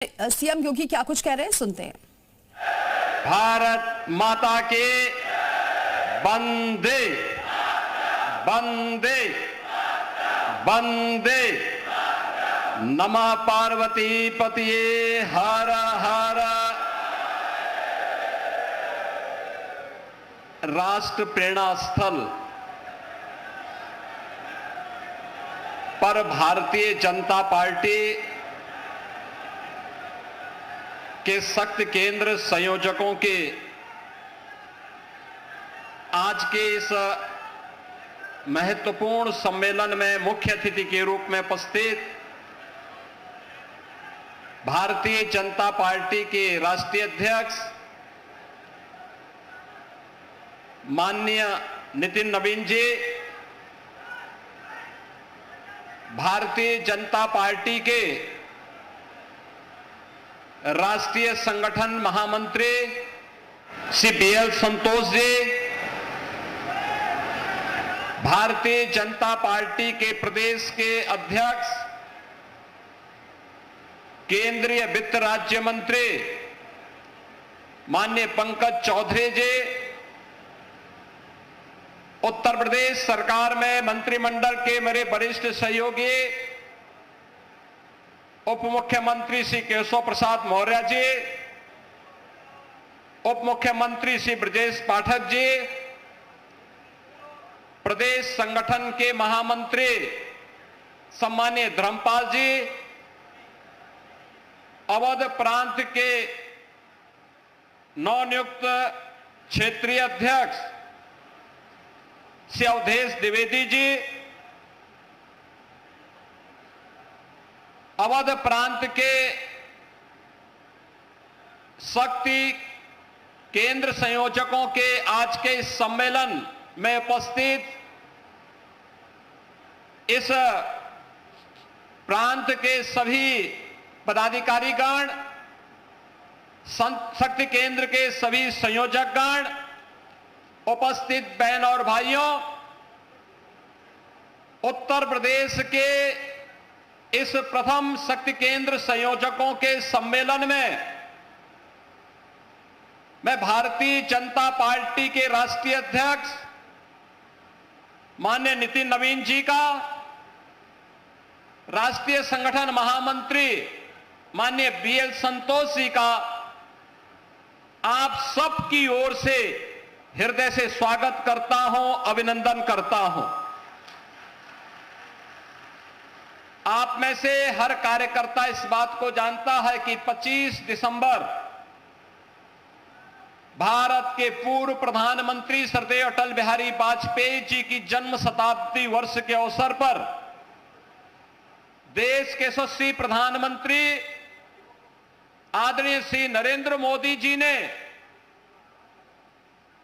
CM योगी क्या कुछ कह रहे हैं, सुनते हैं। भारत माता के वंदे वंदे वंदे। नमः पार्वती पतिये हर हर। राष्ट्र प्रेरणा स्थल पर भारतीय जनता पार्टी के सख्त केंद्र संयोजकों के आज के इस महत्वपूर्ण सम्मेलन में मुख्य अतिथि के रूप में उपस्थित भारतीय जनता पार्टी के राष्ट्रीय अध्यक्ष माननीय नितिन नवीन जी, भारतीय जनता पार्टी के राष्ट्रीय संगठन महामंत्री श्री बीएल संतोष जी, भारतीय जनता पार्टी के प्रदेश के अध्यक्ष केंद्रीय वित्त राज्य मंत्री माननीय पंकज चौधरी जी, उत्तर प्रदेश सरकार में मंत्रिमंडल के मेरे वरिष्ठ सहयोगी उप मुख्यमंत्री श्री केशव प्रसाद मौर्य जी, उप मुख्यमंत्री श्री ब्रजेश पाठक जी, प्रदेश संगठन के महामंत्री सम्मानीय धर्मपाल जी, अवध प्रांत के नवनियुक्त क्षेत्रीय अध्यक्ष श्री अवधेश द्विवेदी जी, अवध प्रांत के शक्ति केंद्र संयोजकों के आज के इस सम्मेलन में उपस्थित इस प्रांत के सभी पदाधिकारीगण, शक्ति केंद्र के सभी संयोजकगण, उपस्थित बहन और भाइयों, उत्तर प्रदेश के इस प्रथम शक्ति केंद्र संयोजकों के सम्मेलन में मैं भारतीय जनता पार्टी के राष्ट्रीय अध्यक्ष माननीय नितिन नवीन जी का, राष्ट्रीय संगठन महामंत्री माननीय बीएल संतोष जी का आप सबकी ओर से हृदय से स्वागत करता हूं, अभिनंदन करता हूं। आप में से हर कार्यकर्ता इस बात को जानता है कि 25 दिसंबर भारत के पूर्व प्रधानमंत्री श्रद्धेय अटल बिहारी वाजपेयी जी की जन्म शताब्दी वर्ष के अवसर पर देश के यशस्वी प्रधानमंत्री आदरणीय श्री नरेंद्र मोदी जी ने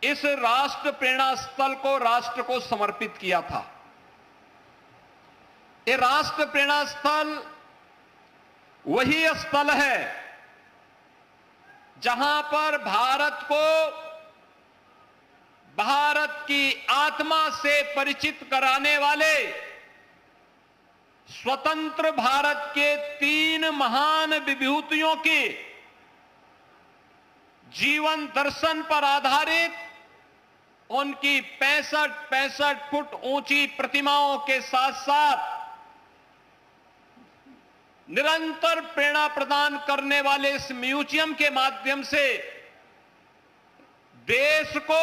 इस राष्ट्र प्रेरणा स्थल को राष्ट्र को समर्पित किया था। ये राष्ट्र प्रेरणा स्थल वही स्थल है जहां पर भारत को भारत की आत्मा से परिचित कराने वाले स्वतंत्र भारत के 3 महान विभूतियों की जीवन दर्शन पर आधारित उनकी 65 फुट ऊंची प्रतिमाओं के साथ साथ निरंतर प्रेरणा प्रदान करने वाले इस म्यूजियम के माध्यम से देश को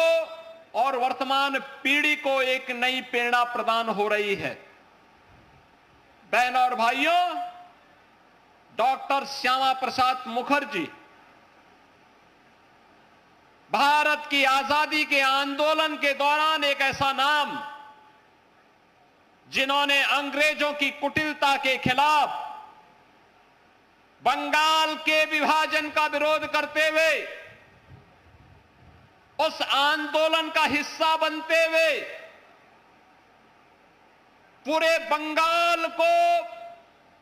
और वर्तमान पीढ़ी को एक नई प्रेरणा प्रदान हो रही है। बहन और भाइयों, डॉक्टर श्यामा प्रसाद मुखर्जी भारत की आजादी के आंदोलन के दौरान एक ऐसा नाम जिन्होंने अंग्रेजों की कुटिलता के खिलाफ बंगाल के विभाजन का विरोध करते हुए उस आंदोलन का हिस्सा बनते हुए पूरे बंगाल को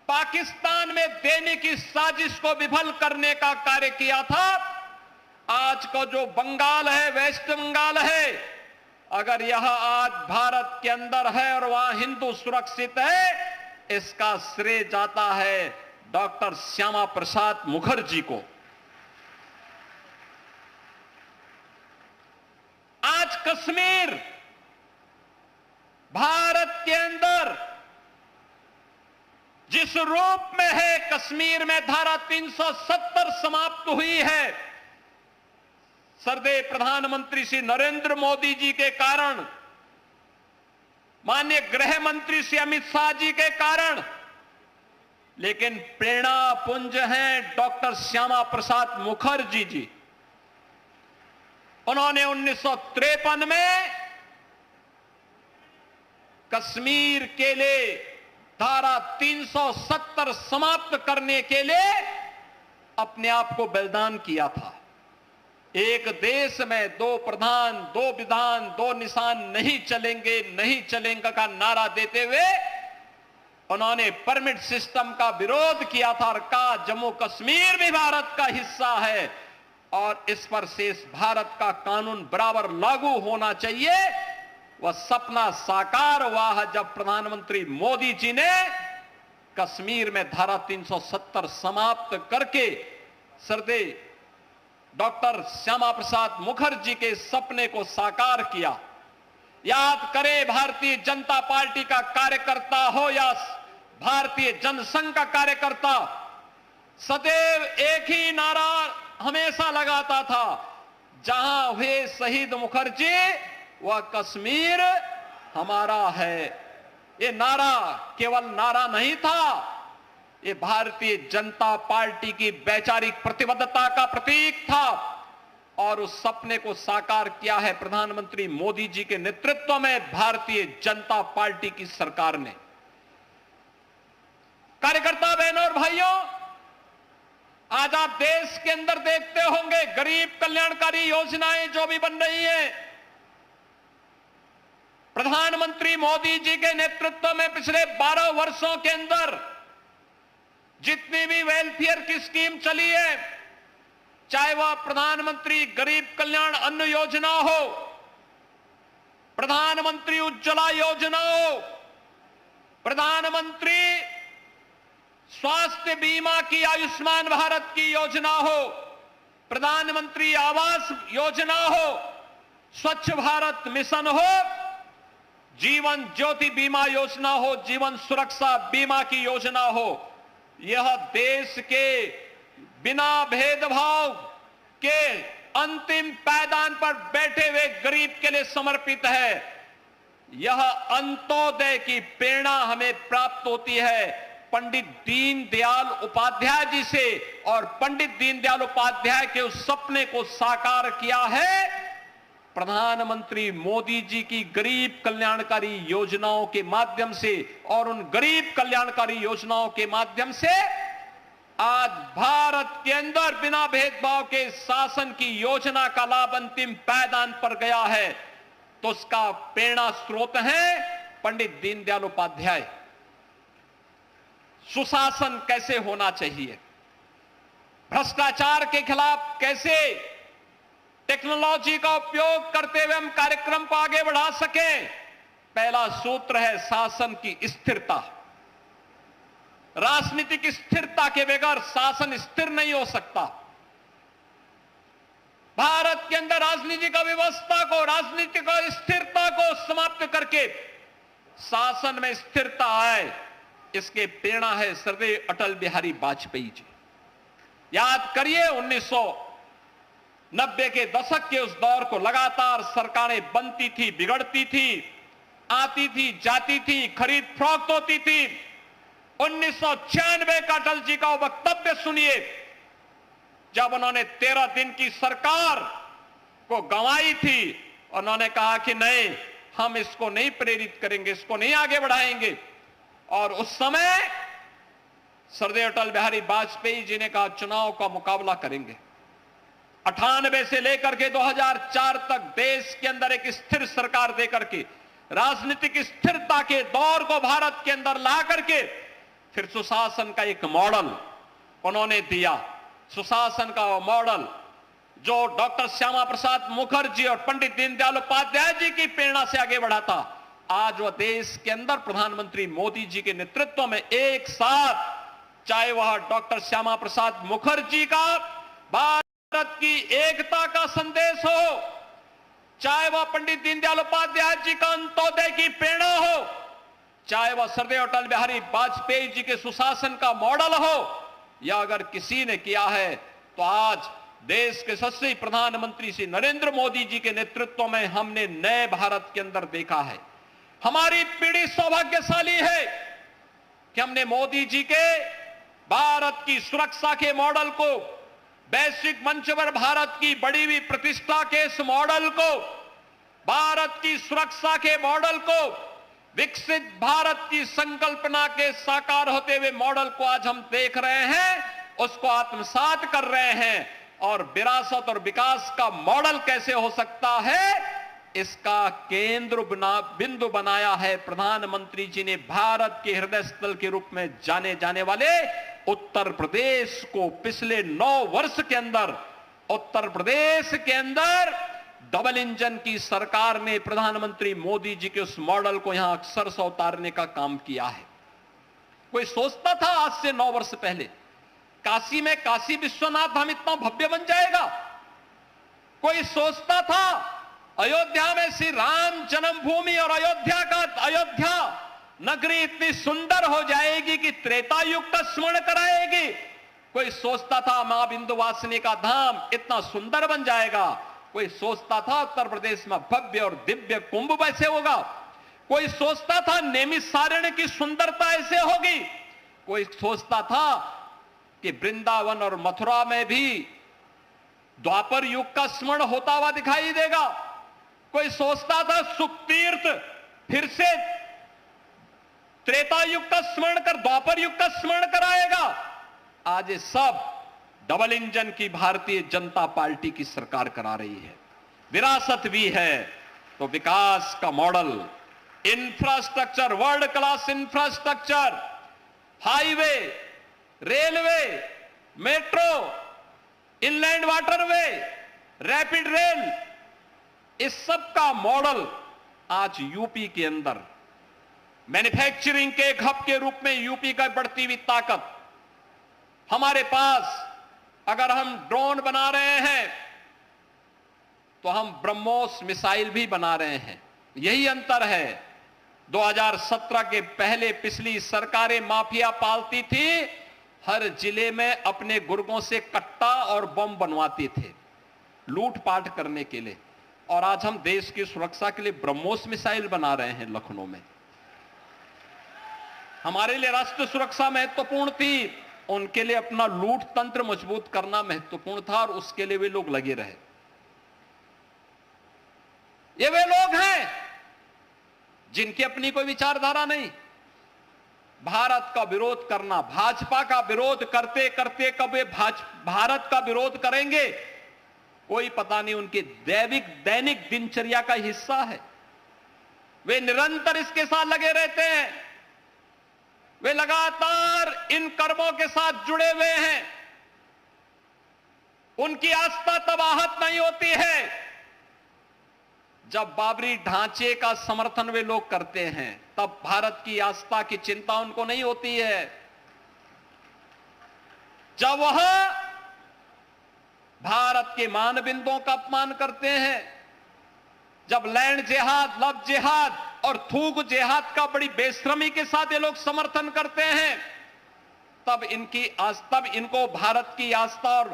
पाकिस्तान में देने की साजिश को विफल करने का कार्य किया था। आज का जो बंगाल है, वेस्ट बंगाल है, अगर यह आज भारत के अंदर है और वहां हिंदू सुरक्षित है, इसका श्रेय जाता है डॉक्टर श्यामा प्रसाद मुखर्जी को। आज कश्मीर भारत के अंदर जिस रूप में है, कश्मीर में धारा 370 समाप्त हुई है, श्रद्धेय प्रधानमंत्री श्री नरेंद्र मोदी जी के कारण, माननीय गृह मंत्री श्री अमित शाह जी के कारण, लेकिन प्रेरणा पुंज हैं डॉक्टर श्यामा प्रसाद मुखर्जी जी। उन्होंने 1953 में कश्मीर के लिए धारा 370 समाप्त करने के लिए अपने आप को बलिदान किया था। एक देश में दो प्रधान, दो विधान, दो निशान नहीं चलेंगे, नहीं चलेंगे का नारा देते हुए उन्होंने परमिट सिस्टम का विरोध किया था और कहा जम्मू कश्मीर भी भारत का हिस्सा है और इस पर शेष भारत का कानून बराबर लागू होना चाहिए। वह सपना साकार हुआ है जब प्रधानमंत्री मोदी जी ने कश्मीर में धारा 370 समाप्त करके श्रद्धेय डॉक्टर श्यामा प्रसाद मुखर्जी के सपने को साकार किया। याद करें, भारतीय जनता पार्टी का कार्यकर्ता हो या भारतीय जनसंघ का कार्यकर्ता, सदैव एक ही नारा हमेशा लगाता था, जहां हुए शहीद मुखर्जी वह कश्मीर हमारा है। ये नारा केवल नारा नहीं था, ये भारतीय जनता पार्टी की वैचारिक प्रतिबद्धता का प्रतीक था और उस सपने को साकार किया है प्रधानमंत्री मोदी जी के नेतृत्व में भारतीय जनता पार्टी की सरकार ने। कार्यकर्ता बहनों और भाइयों, आज आप देश के अंदर देखते होंगे गरीब कल्याणकारी योजनाएं जो भी बन रही हैं, प्रधानमंत्री मोदी जी के नेतृत्व में पिछले 12 वर्षों के अंदर जितनी भी वेलफेयर की स्कीम चली है, चाहे वह प्रधानमंत्री गरीब कल्याण अन्न योजना हो, प्रधानमंत्री उज्ज्वला योजना हो, प्रधानमंत्री स्वास्थ्य बीमा की आयुष्मान भारत की योजना हो, प्रधानमंत्री आवास योजना हो, स्वच्छ भारत मिशन हो, जीवन ज्योति बीमा योजना हो, जीवन सुरक्षा बीमा की योजना हो, यह देश के बिना भेदभाव के अंतिम पायदान पर बैठे हुए गरीब के लिए समर्पित है। यह अंत्योदय की प्रेरणा हमें प्राप्त होती है पंडित दीनदयाल उपाध्याय जी से, और पंडित दीनदयाल उपाध्याय के उस सपने को साकार किया है प्रधानमंत्री मोदी जी की गरीब कल्याणकारी योजनाओं के माध्यम से। और उन गरीब कल्याणकारी योजनाओं के माध्यम से आज भारत के अंदर बिना भेदभाव के शासन की योजना का लाभ अंतिम पायदान पर गया है, तो उसका प्रेरणा स्रोत है पंडित दीनदयाल उपाध्याय। सुशासन कैसे होना चाहिए, भ्रष्टाचार के खिलाफ कैसे टेक्नोलॉजी का उपयोग करते हुए हम कार्यक्रम को आगे बढ़ा सकें, पहला सूत्र है शासन की स्थिरता। राजनीतिक स्थिरता के बगैर शासन स्थिर नहीं हो सकता। भारत के अंदर राजनीतिक व्यवस्था को, राजनीतिक स्थिरता को समाप्त करके शासन में स्थिरता आए, इसके प्रेरणा है श्रद्धेय अटल बिहारी वाजपेयी जी। याद करिए 1990 के दशक के उस दौर को, लगातार सरकारें बनती थी, बिगड़ती थी, आती थी, जाती थी, खरीद फरोख्त होती थी। 1996 का अटल जी का वक्तव्य सुनिए, जब उन्होंने 13 दिन की सरकार को गंवाई थी, उन्होंने कहा कि नहीं, हम इसको नहीं प्रेरित करेंगे, इसको नहीं आगे बढ़ाएंगे। और उस समय श्रद्धेय अटल बिहारी वाजपेयी जी ने कहा चुनाव का मुकाबला करेंगे। 98 से लेकर के 2004 तक देश के अंदर एक स्थिर सरकार देकर के, राजनीतिक स्थिरता के दौर को भारत के अंदर ला करके फिर सुशासन का एक मॉडल उन्होंने दिया। सुशासन का मॉडल जो डॉक्टर श्यामा प्रसाद मुखर्जी और पंडित दीनदयाल उपाध्याय जी की प्रेरणा से आगे बढ़ा था, आज वह देश के अंदर प्रधानमंत्री मोदी जी के नेतृत्व में एक साथ चाहे वह डॉक्टर श्यामा प्रसाद मुखर्जी का भारत की एकता का संदेश हो, चाहे वह पंडित दीनदयाल उपाध्याय जी का अंत्योदय की प्रेरणा हो, चाहे वह सरदेव अटल बिहारी वाजपेयी जी के सुशासन का मॉडल हो, या अगर किसी ने किया है तो आज देश के यशस्वी प्रधानमंत्री श्री नरेंद्र मोदी जी के नेतृत्व में हमने नए भारत के अंदर देखा है। हमारी पीढ़ी सौभाग्यशाली है कि हमने मोदी जी के भारत की सुरक्षा के मॉडल को, वैश्विक मंच पर भारत की बढ़ी हुई प्रतिष्ठा के इस मॉडल को, भारत की सुरक्षा के मॉडल को, विकसित भारत की संकल्पना के साकार होते हुए मॉडल को आज हम देख रहे हैं, उसको आत्मसात कर रहे हैं। और विरासत और विकास का मॉडल कैसे हो सकता है, इसका केंद्र बिंदु बनाया है प्रधानमंत्री जी ने भारत के हृदय स्थल के रूप में जाने जाने वाले उत्तर प्रदेश को। पिछले 9 वर्ष के अंदर उत्तर प्रदेश के अंदर डबल इंजन की सरकार ने प्रधानमंत्री मोदी जी के उस मॉडल को यहां अक्षर से उतारने का काम किया है। कोई सोचता था आज से 9 वर्ष पहले काशी में काशी विश्वनाथ धाम इतना भव्य बन जाएगा? कोई सोचता था अयोध्या में श्री राम जन्मभूमि और अयोध्या नगरी इतनी सुंदर हो जाएगी कि त्रेता युग का स्मरण कराएगी? कोई सोचता था मां विंध्यवासिनी का धाम इतना सुंदर बन जाएगा? कोई सोचता था उत्तर प्रदेश में भव्य और दिव्य कुंभ ऐसे होगा? कोई सोचता था नैमिषारण्य की सुंदरता ऐसे होगी? कोई सोचता था कि वृंदावन और मथुरा में भी द्वापर युग का स्मरण होता हुआ दिखाई देगा? कोई सोचता था सुखतीर्थ फिर से त्रेता युग का स्मरण कर द्वापर युग का स्मरण कराएगा? आज ये सब डबल इंजन की भारतीय जनता पार्टी की सरकार करा रही है। विरासत भी है तो विकास का model, infrastructure, world class infrastructure, highway, railway, metro, inland waterway, rapid rail, इस सब का मॉडल आज यूपी के अंदर मैन्युफैक्चरिंग के एक हब के रूप में यूपी का बढ़ती हुई ताकत। हमारे पास अगर हम ड्रोन बना रहे हैं तो हम ब्रह्मोस मिसाइल भी बना रहे हैं। यही अंतर है। 2017 के पहले पिछली सरकारें माफिया पालती थी, हर जिले में अपने गुर्गों से कट्टा और बम बनवाते थे लूटपाट करने के लिए, और आज हम देश की सुरक्षा के लिए ब्रह्मोस मिसाइल बना रहे हैं लखनऊ में। हमारे लिए राष्ट्र सुरक्षा महत्वपूर्ण थी, उनके लिए अपना लूट तंत्र मजबूत करना महत्वपूर्ण था, और उसके लिए वे लोग लगे रहे। ये वे लोग हैं जिनकी अपनी कोई विचारधारा नहीं। भारत का विरोध करना, भाजपा का विरोध करते करते कब वे भारत का विरोध करेंगे कोई पता नहीं। उनकी दैनिक दिनचर्या का हिस्सा है। वे निरंतर इसके साथ लगे रहते हैं। वे लगातार इन कर्मों के साथ जुड़े हुए हैं। उनकी आस्था तब आहत नहीं होती है जब बाबरी ढांचे का समर्थन वे लोग करते हैं, तब भारत की आस्था की चिंता उनको नहीं होती है। जब वह भारत के मानबिंदुओं का अपमान करते हैं, जब लैंड जिहाद, लव जिहाद और थूक जिहाद का बड़ी बेशर्मी के साथ ये लोग समर्थन करते हैं, तब इनको भारत की आस्था और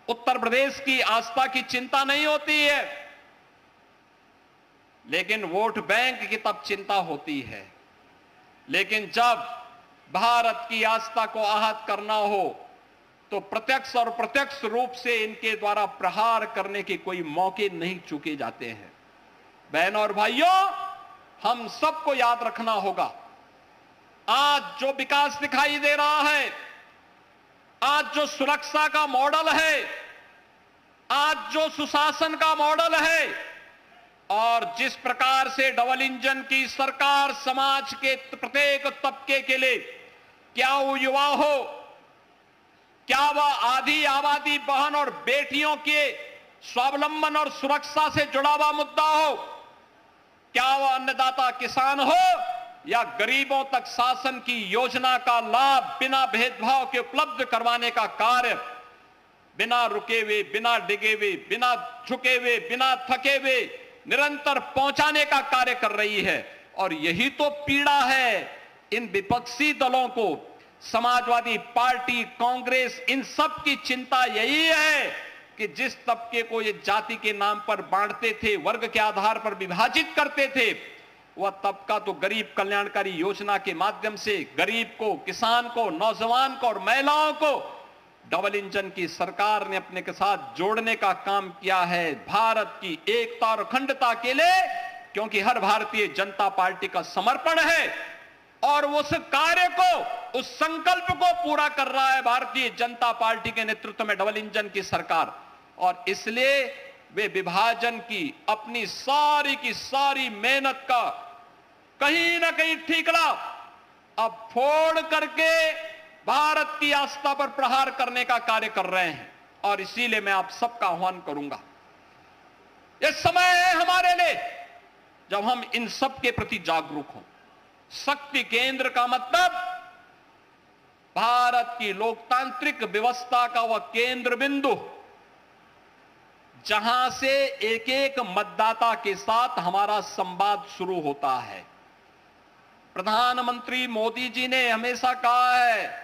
उत्तर प्रदेश की आस्था की चिंता नहीं होती है। लेकिन वोट बैंक की तब चिंता होती है। लेकिन जब भारत की आस्था को आहत करना हो तो प्रत्यक्ष और प्रत्यक्ष रूप से इनके द्वारा प्रहार करने के कोई मौके नहीं चूके जाते हैं। बहनों और भाइयों, हम सबको याद रखना होगा, आज जो विकास दिखाई दे रहा है, आज जो सुरक्षा का मॉडल है, आज जो सुशासन का मॉडल है, और जिस प्रकार से डबल इंजन की सरकार समाज के प्रत्येक तबके के लिए, क्या वो युवा हो, क्या वह आधी आबादी बहन और बेटियों के स्वावलंबन और सुरक्षा से जुड़ा हुआ मुद्दा हो, क्या वह अन्नदाता किसान हो, या गरीबों तक शासन की योजना का लाभ बिना भेदभाव के उपलब्ध करवाने का कार्य बिना रुके हुए, बिना डिगे हुए, बिना झुके हुए, बिना थके हुए निरंतर पहुंचाने का कार्य कर रही है। और यही तो पीड़ा है इन विपक्षी दलों को। समाजवादी पार्टी, कांग्रेस, इन सब की चिंता यही है कि जिस तबके को ये जाति के नाम पर बांटते थे, वर्ग के आधार पर विभाजित करते थे, वह तबका तो गरीब कल्याणकारी योजना के माध्यम से गरीब को, किसान को, नौजवान को और महिलाओं को डबल इंजन की सरकार ने अपने के साथ जोड़ने का काम किया है, भारत की एकता और अखंडता के लिए, क्योंकि हर भारतीय जनता पार्टी का समर्पण है और उस कार्य को, उस संकल्प को पूरा कर रहा है भारतीय जनता पार्टी के नेतृत्व में डबल इंजन की सरकार। और इसलिए वे विभाजन की अपनी सारी की सारी मेहनत का कहीं ना कहीं ठीकरा अब फोड़ करके भारत की आस्था पर प्रहार करने का कार्य कर रहे हैं। और इसीलिए मैं आप सबका आह्वान करूंगा, यह समय है हमारे लिए जब हम इन सब के प्रति जागरूक हों। शक्ति केंद्र का मतलब भारत की लोकतांत्रिक व्यवस्था का वह केंद्र बिंदु जहां से एक एक मतदाता के साथ हमारा संवाद शुरू होता है। प्रधानमंत्री मोदी जी ने हमेशा कहा है,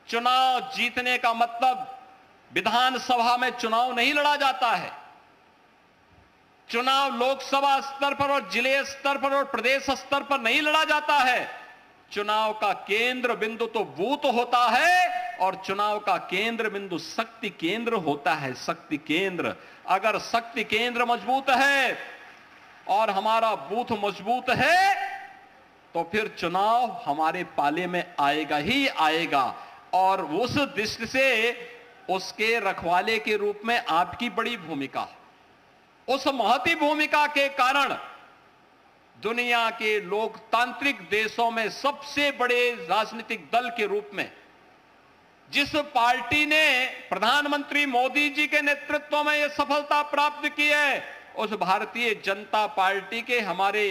चुनाव जीतने का मतलब विधानसभा में चुनाव नहीं लड़ा जाता है। चुनाव लोकसभा स्तर पर और जिले स्तर पर और प्रदेश स्तर पर नहीं लड़ा जाता है। चुनाव का केंद्र बिंदु तो बूथ होता है और चुनाव का केंद्र बिंदु शक्ति केंद्र होता है। शक्ति केंद्र, अगर शक्ति केंद्र मजबूत है और हमारा बूथ मजबूत है तो फिर चुनाव हमारे पाले में आएगा ही आएगा। और उस दृष्टि से उसके रखवाले के रूप में आपकी बड़ी भूमिका, उस महती भूमिका के कारण दुनिया के लोकतांत्रिक देशों में सबसे बड़े राजनीतिक दल के रूप में जिस पार्टी ने प्रधानमंत्री मोदी जी के नेतृत्व में यह सफलता प्राप्त की है, उस भारतीय जनता पार्टी के हमारे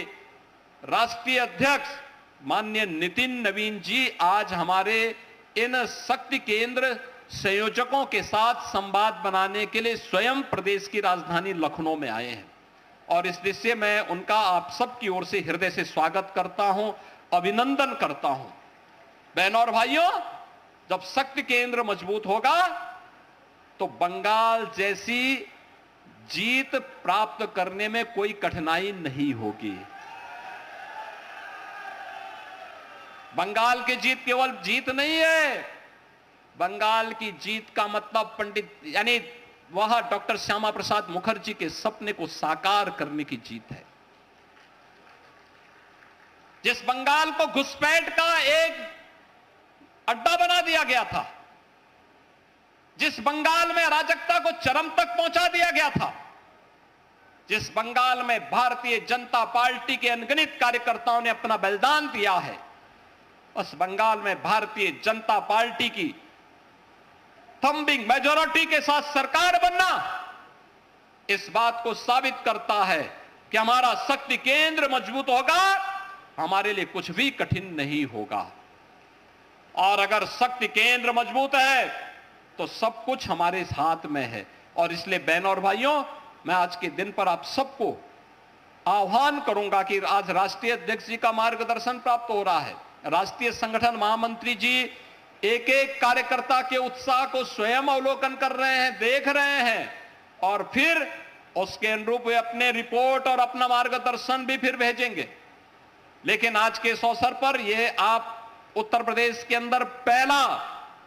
राष्ट्रीय अध्यक्ष माननीय नितिन नवीन जी आज हमारे इन शक्ति केंद्र संयोजकों के साथ संवाद बनाने के लिए स्वयं प्रदेश की राजधानी लखनऊ में आए हैं। और इस दृष्टि से मैं उनका आप सबकी ओर से हृदय से स्वागत करता हूं, अभिनंदन करता हूं। बहनों और भाइयों, जब शक्ति केंद्र मजबूत होगा तो बंगाल जैसी जीत प्राप्त करने में कोई कठिनाई नहीं होगी। बंगाल की जीत केवल जीत नहीं है, बंगाल की जीत का मतलब पंडित यानी वह डॉक्टर श्यामा प्रसाद मुखर्जी के सपने को साकार करने की जीत है। जिस बंगाल को घुसपैठ का एक अड्डा बना दिया गया था, जिस बंगाल में अराजकता को चरम तक पहुंचा दिया गया था, जिस बंगाल में भारतीय जनता पार्टी के अनगिनत कार्यकर्ताओं ने अपना बलिदान दिया है, उस बंगाल में भारतीय जनता पार्टी की थंबिंग मेजॉरिटी के साथ सरकार बनना इस बात को साबित करता है कि हमारा शक्ति केंद्र मजबूत होगा, हमारे लिए कुछ भी कठिन नहीं होगा। और अगर शक्ति केंद्र मजबूत है तो सब कुछ हमारे हाथ में है। और इसलिए बहनों और भाइयों, मैं आज के दिन पर आप सबको आह्वान करूंगा कि आज राष्ट्रीय अध्यक्ष जी का मार्गदर्शन प्राप्त हो रहा है। राष्ट्रीय संगठन महामंत्री जी एक एक कार्यकर्ता के उत्साह को स्वयं अवलोकन कर रहे हैं, देख रहे हैं, और फिर उसके अनुरूप वे अपने रिपोर्ट और अपना मार्गदर्शन भी फिर भेजेंगे। लेकिन आज के इस अवसर पर यह आप उत्तर प्रदेश के अंदर पहला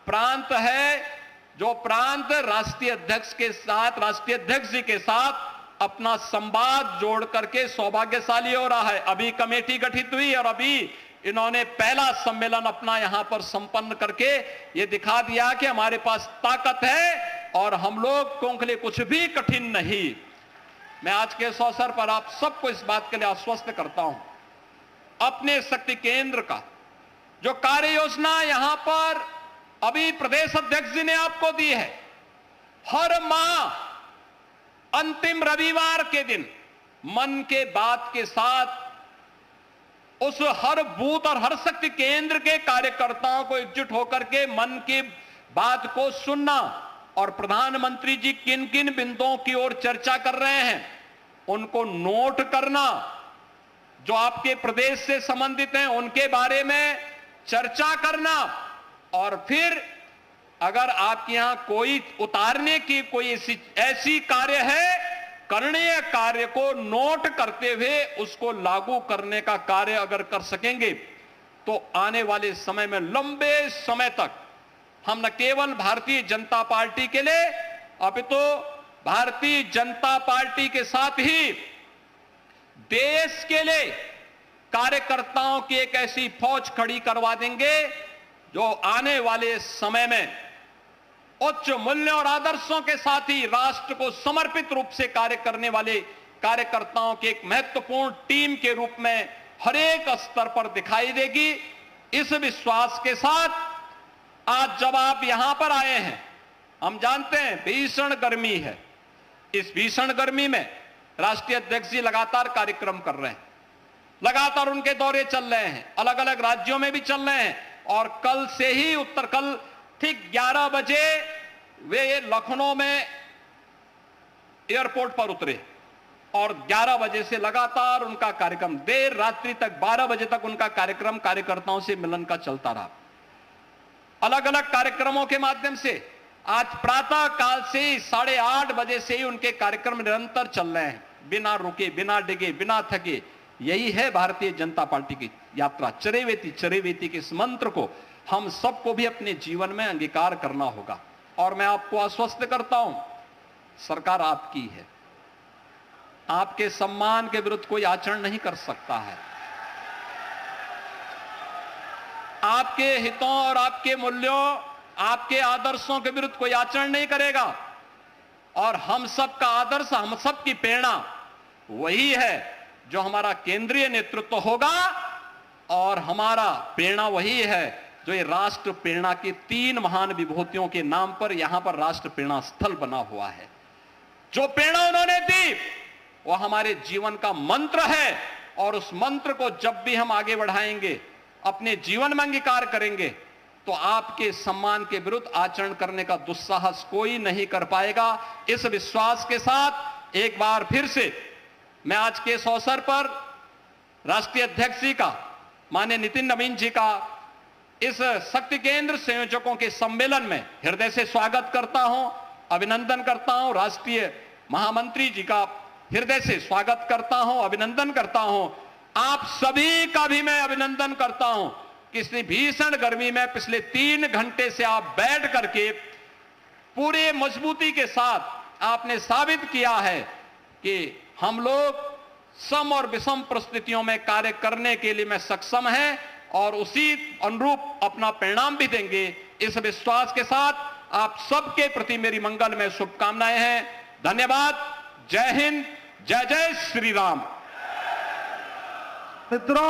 प्रांत है जो प्रांत राष्ट्रीय अध्यक्ष के साथ, राष्ट्रीय अध्यक्ष जी के साथ अपना संवाद जोड़ करके सौभाग्यशाली हो रहा है। अभी कमेटी गठित हुई और अभी इन्होंने पहला सम्मेलन अपना यहां पर संपन्न करके ये दिखा दिया कि हमारे पास ताकत है और हम लोग के लिए कुछ भी कठिन नहीं। मैं आज के इस अवसर पर आप सबको इस बात के लिए आश्वस्त करता हूं, अपने शक्ति केंद्र का जो कार्य योजना यहां पर अभी प्रदेश अध्यक्ष जी ने आपको दी है, हर माह अंतिम रविवार के दिन मन के बात के साथ उस हर बूथ और हर शक्ति केंद्र के कार्यकर्ताओं को एकजुट होकर के मन की बात को सुनना और प्रधानमंत्री जी किन किन बिंदुओं की ओर चर्चा कर रहे हैं उनको नोट करना, जो आपके प्रदेश से संबंधित हैं उनके बारे में चर्चा करना, और फिर अगर आपके यहां कोई उतारने की कोई ऐसी कार्य है, करणीय कार्य को नोट करते हुए उसको लागू करने का कार्य अगर कर सकेंगे तो आने वाले समय में लंबे समय तक हम न केवल भारतीय जनता पार्टी के लिए अपितु भारतीय जनता पार्टी के साथ ही देश के लिए कार्यकर्ताओं की एक ऐसी फौज खड़ी करवा देंगे जो आने वाले समय में उच्च मूल्यों और आदर्शों के साथ ही राष्ट्र को समर्पित रूप से कार्य करने वाले कार्यकर्ताओं की एक महत्वपूर्ण टीम के रूप में हर एक स्तर पर दिखाई देगी। इस विश्वास के साथ आज जब आप यहां पर आए हैं, हम जानते हैं भीषण गर्मी है। इस भीषण गर्मी में राष्ट्रीय अध्यक्ष जी लगातार कार्यक्रम कर रहे हैं, लगातार उनके दौरे चल रहे हैं, अलग अलग राज्यों में भी चल रहे हैं, और कल से ही कल ठीक 11 बजे वे लखनऊ में एयरपोर्ट पर उतरे और 11 बजे से लगातार उनका कार्यक्रम देर रात्रि तक 12 बजे तक उनका कार्यक्रम कार्यकर्ताओं से मिलन का चलता रहा। अलग अलग कार्यक्रमों के माध्यम से आज प्रातः काल से ही 8:30 बजे से ही उनके कार्यक्रम निरंतर चल रहे हैं, बिना रुके, बिना डिगे, बिना थके। यही है भारतीय जनता पार्टी की यात्रा। चरेवेती चरेवेती के इस मंत्र को हम सबको भी अपने जीवन में अंगीकार करना होगा। और मैं आपको आश्वस्त करता हूं, सरकार आपकी है, आपके सम्मान के विरुद्ध कोई आचरण नहीं कर सकता है। आपके हितों और आपके मूल्यों, आपके आदर्शों के विरुद्ध कोई आचरण नहीं करेगा। और हम सब का आदर्श, हम सब की प्रेरणा वही है जो हमारा केंद्रीय नेतृत्व होगा, और हमारा प्रेरणा वही है जो ये राष्ट्र प्रेरणा की 3 महान विभूतियों के नाम पर यहां पर राष्ट्र प्रेरणा स्थल बना हुआ है। जो प्रेरणा उन्होंने दी वो हमारे जीवन का मंत्र है, और उस मंत्र को जब भी हम आगे बढ़ाएंगे, अपने जीवन में अंगीकार करेंगे, तो आपके सम्मान के विरुद्ध आचरण करने का दुस्साहस कोई नहीं कर पाएगा। इस विश्वास के साथ एक बार फिर से मैं आज के इस अवसर पर राष्ट्रीय अध्यक्ष जी का, माननीय नितिन नवीन जी का इस शक्ति केंद्र संयोजकों के सम्मेलन में हृदय से स्वागत करता हूं, अभिनंदन करता हूं। राष्ट्रीय महामंत्री जी का हृदय से स्वागत करता हूं, अभिनंदन करता हूं। आप सभी का भी मैं अभिनंदन करता हूं कि इस भीषण गर्मी में पिछले 3 घंटे से आप बैठ करके पूरे मजबूती के साथ आपने साबित किया है कि हम लोग सम और विषम परिस्थितियों में कार्य करने के लिए में सक्षम हैं, और उसी अनुरूप अपना परिणाम भी देंगे। इस विश्वास के साथ आप सबके प्रति मेरी मंगल में शुभकामनाएं हैं। धन्यवाद। जय हिंद, जय जय श्री राम। मित्रों